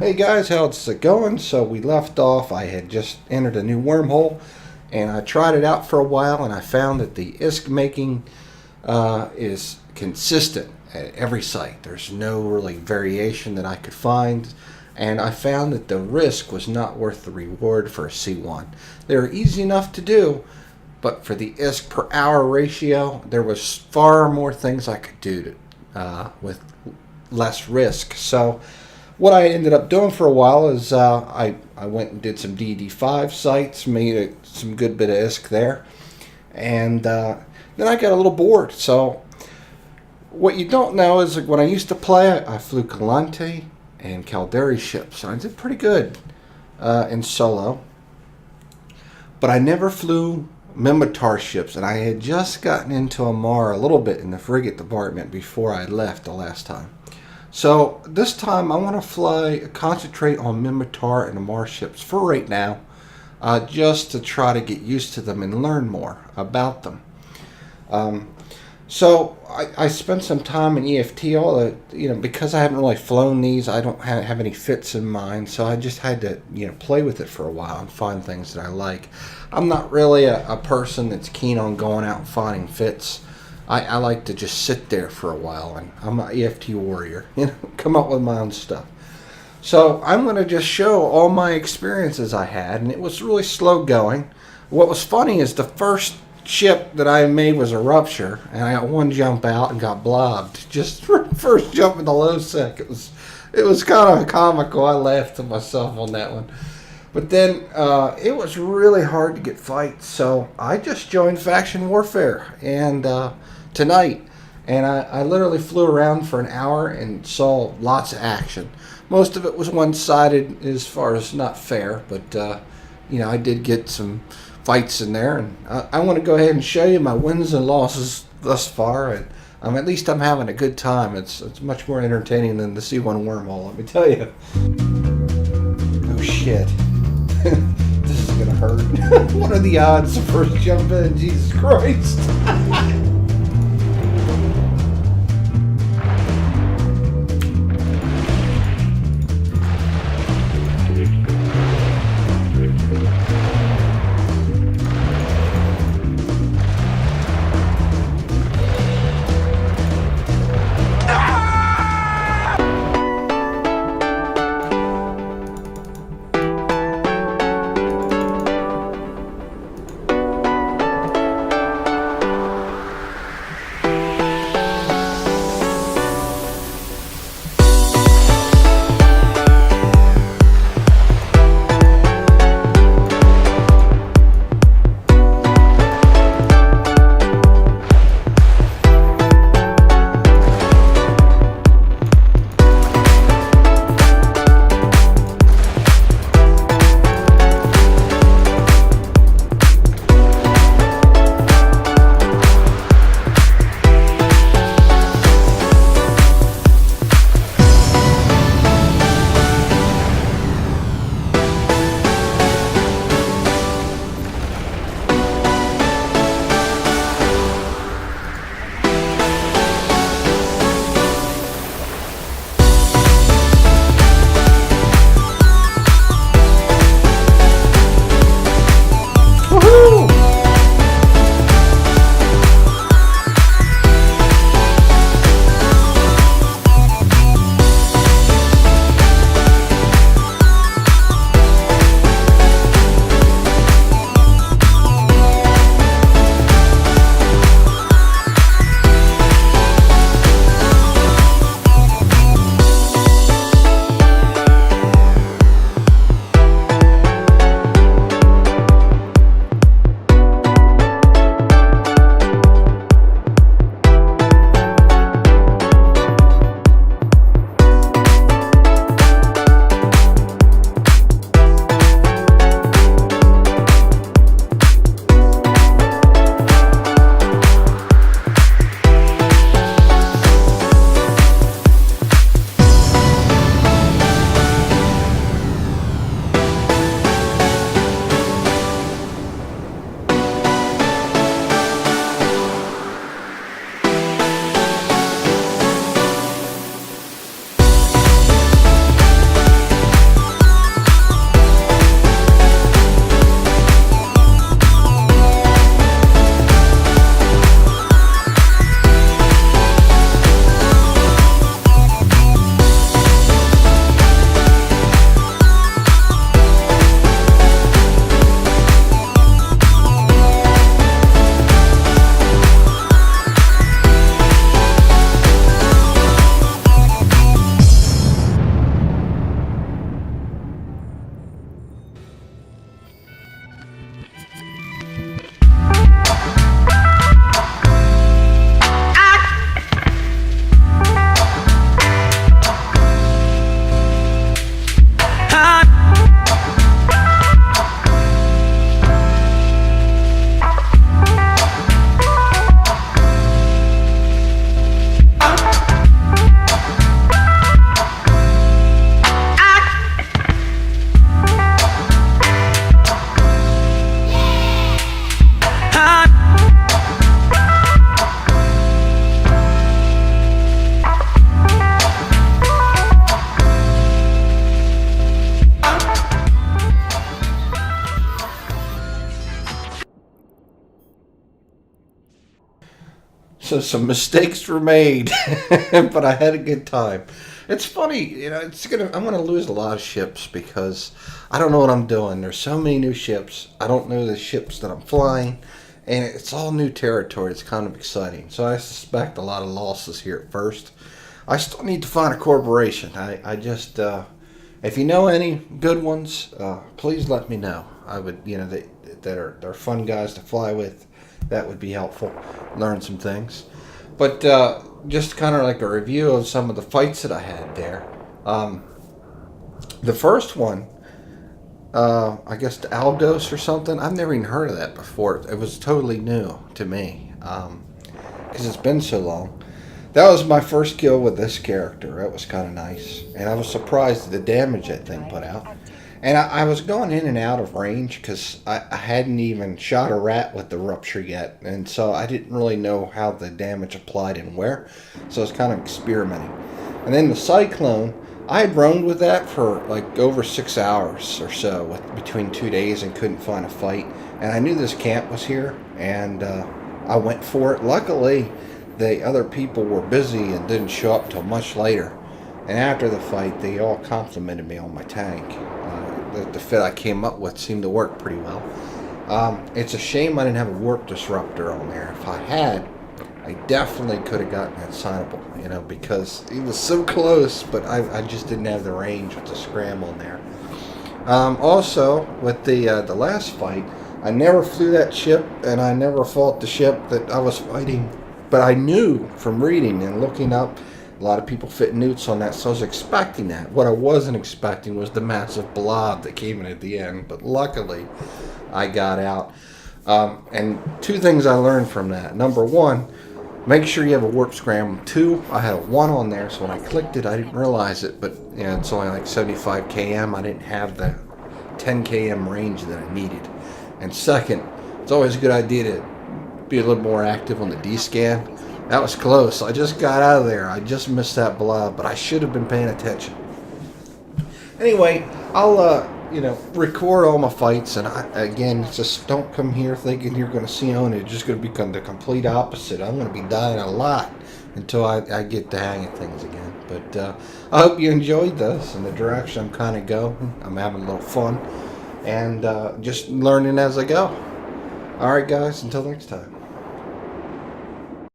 Hey guys, how's it going? So we left off, I had just entered a new wormhole and I tried it out for a while and I found that the ISK making is consistent at every site. There's no really variation that I could find, and I found that the risk was not worth the reward for a C1. They were easy enough to do, but for the ISK per hour ratio, there was far more things I could do with less risk. So what I ended up doing for a while is I went and did some DD5 sites, made some good bit of ISK there, and then I got a little bored. So what you don't know is, like, when I used to play, I flew Calante and Caldari ships, and I did pretty good in solo, but I never flew Mimitar ships, and I had just gotten into Amar a little bit in the frigate department before I left the last time. So this time I want to concentrate on Mimitar and Amar ships for right now, just to try to get used to them and learn more about them. So I spent some time in EFT, because I haven't really flown these, I don't have any fits in mind, so I just had to, play with it for a while and find things that I like. I'm not really a person that's keen on going out and finding fits. I like to just sit there for a while, and I'm an EFT warrior, come up with my own stuff. So I'm going to just show all my experiences I had, and it was really slow going. What was funny is the first ship that I made was a rupture, and I got one jump out and got blobbed. Just for the first jump in the low sec. It was kind of comical. I laughed to myself on that one. But then it was really hard to get fights, so I just joined Faction Warfare and tonight, and I literally flew around for an hour and saw lots of action. Most of it was one-sided as far as not fair, but I did get some fights in there, and I want to go ahead and show you my wins and losses thus far, and at least I'm having a good time. It's much more entertaining than the C1 wormhole, let me tell you. Oh shit. This is gonna hurt. What are the odds to first jump in? Jesus Christ. So some mistakes were made, but I had a good time. It's funny, I'm gonna lose a lot of ships because I don't know what I'm doing. There's so many new ships. I don't know the ships that I'm flying, and it's all new territory. It's kind of exciting. So I suspect a lot of losses here at first. I still need to find a corporation. I just, if you know any good ones, please let me know. I would, they're fun guys to fly with. That would be helpful. Learn some things. But just kind of like a review of some of the fights that I had there. The first one, I guess the Algos or something. I've never even heard of that before. It was totally new to me because it's been so long. That was my first kill with this character. That was kind of nice. And I was surprised at the damage that thing put out. And I was going in and out of range because I hadn't even shot a rat with the rupture yet. And so I didn't really know how the damage applied and where. So I was kind of experimenting. And then the Cyclone, I had roamed with that for like over 6 hours or so between 2 days and couldn't find a fight. And I knew this camp was here and I went for it. Luckily, the other people were busy and didn't show up till much later. And after the fight, they all complimented me on my tank. The fit I came up with seemed to work pretty well. It's a shame I didn't have a warp disruptor on there. If I had, I definitely could have gotten that signable, because he was so close, but I just didn't have the range with the scramble in there. Also, with the last fight, I never flew that ship, and I never fought the ship that I was fighting. But I knew from reading and looking up, a lot of people fit newts on that, so I was expecting that. What I wasn't expecting was the massive blob that came in at the end, but luckily I got out. And two things I learned from that. Number one, make sure you have a warp scramble. Two, I had a 1 on there, so when I clicked it, I didn't realize it, but it's only like 75 km. I didn't have the 10 km range that I needed. And second, it's always a good idea to be a little more active on the D-scan. That was close. I just got out of there. I just missed that blob, but I should have been paying attention. Anyway, I'll record all my fights, and again, just don't come here thinking you're going to see on it. It's just going to become the complete opposite. I'm going to be dying a lot until I get the hang of things again. But I hope you enjoyed this and the direction I'm kind of going. I'm having a little fun and just learning as I go. All right, guys. Until next time.